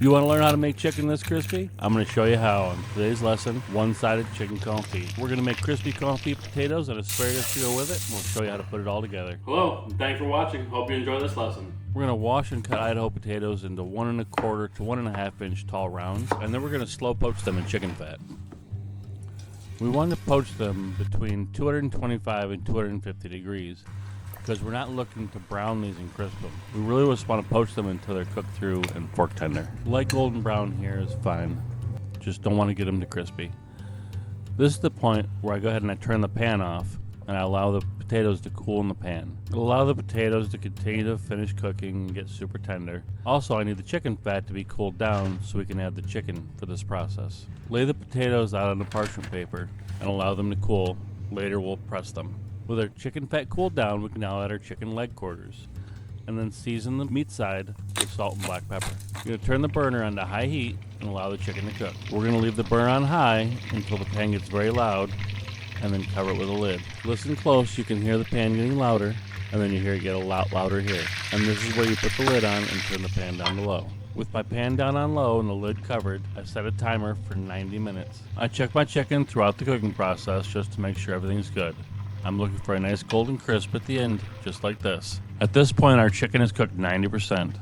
You want to learn how to make chicken this crispy? I'm going to show you how on today's lesson, one-sided chicken confit. We're going to make crispy confit potatoes and asparagus to go with it, and we'll show you how to put it all together. Hello, and thanks for watching. Hope you enjoy this lesson. We're going to wash and cut Idaho potatoes into 1 1/4 to 1 1/2 inch tall rounds, and then we're going to slow poach them in chicken fat. We want to poach them between 225 and 250 degrees. Because we're not looking to brown these and crisp them. We really just want to poach them until they're cooked through and fork tender. Light golden brown here is fine. Just don't want to get them to crispy. This is the point where I go ahead and I turn the pan off and I allow the potatoes to cool in the pan. It'll allow the potatoes to continue to finish cooking and get super tender. Also, I need the chicken fat to be cooled down so we can add the chicken for this process. Lay the potatoes out on the parchment paper and allow them to cool. Later we'll press them. With our chicken fat cooled down, we can now add our chicken leg quarters and then season the meat side with salt and black pepper. You're going to turn the burner on to high heat and allow the chicken to cook. We're going to leave the burner on high until the pan gets very loud and then cover it with a lid. Listen close, you can hear the pan getting louder and then you hear it get a lot louder here. And this is where you put the lid on and turn the pan down to low. With my pan down on low and the lid covered, I set a timer for 90 minutes. I check my chicken throughout the cooking process just to make sure everything's good. I'm looking for a nice golden crisp at the end, just like this. At this point, our chicken is cooked 90%.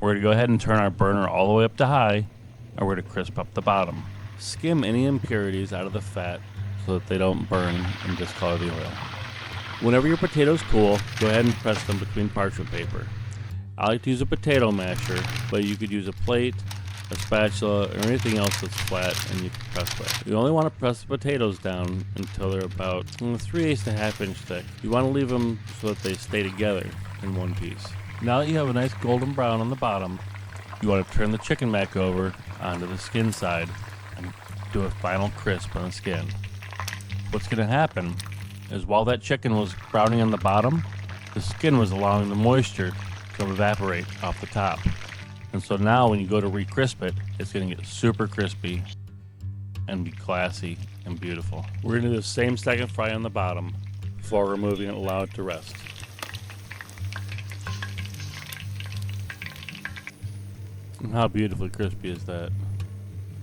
We're going to go ahead and turn our burner all the way up to high, and we're going to crisp up the bottom. Skim any impurities out of the fat so that they don't burn and discolor the oil. Whenever your potatoes cool, go ahead and press them between parchment paper. I like to use a potato masher, but you could use a plate, a spatula, or anything else that's flat and you can press with. You only want to press the potatoes down until they're about 3/8 to 1/2 inch thick. You want to leave them so that they stay together in one piece. Now that you have a nice golden brown on the bottom, you want to turn the chicken back over onto the skin side and do a final crisp on the skin. What's going to happen is while that chicken was browning on the bottom, the skin was allowing the moisture to evaporate off the top. And so now when you go to re-crisp it, it's going to get super crispy and be classy and beautiful. We're going to do the same second fry on the bottom before removing it and allow it to rest. And how beautifully crispy is that?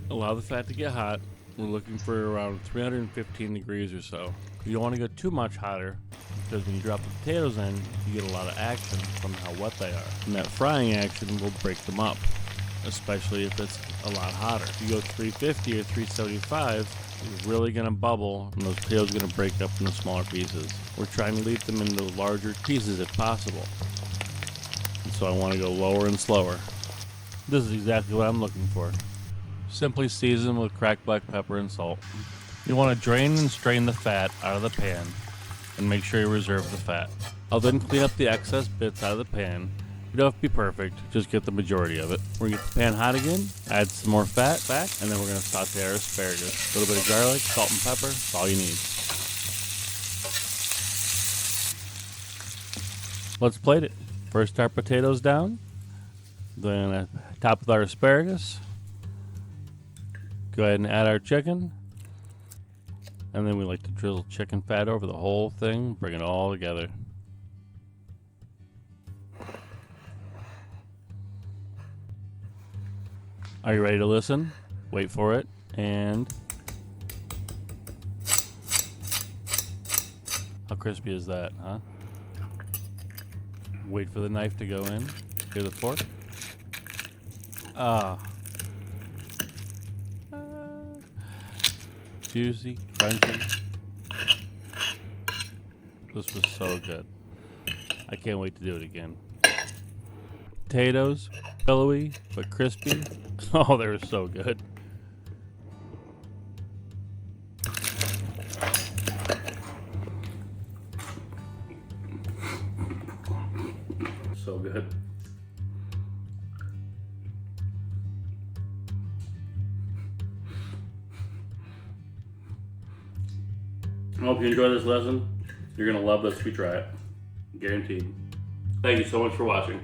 Allow the fat to get hot. We're looking for around 315 degrees or so. You don't want to go too much hotter because when you drop the potatoes in, you get a lot of action from how wet they are. And that frying action will break them up, especially if it's a lot hotter. If you go 350 or 375, it's really going to bubble and those potatoes are going to break up into smaller pieces. We're trying to leave them into larger pieces if possible. And so I want to go lower and slower. This is exactly what I'm looking for. Simply season with cracked black pepper and salt. You want to drain and strain the fat out of the pan and make sure you reserve the fat. I'll then clean up the excess bits out of the pan. You don't have to be perfect, just get the majority of it. We're going to get the pan hot again, add some more fat back, and then we're going to saute our asparagus. A little bit of garlic, salt and pepper, that's all you need. Let's plate it. First our potatoes down, then top with our asparagus. Go ahead and add our chicken. And then we like to drizzle chicken fat over the whole thing, bring it all together. Are you ready to listen? Wait for it, and how crispy is that, huh? Wait for the knife to go in. Hear the fork? Ah. Juicy, crunchy. This was so good. I can't wait to do it again. Potatoes, pillowy but crispy. Oh, they were so good. So good. I hope you enjoy this lesson. You're going to love this if you try it. Guaranteed. Thank you so much for watching.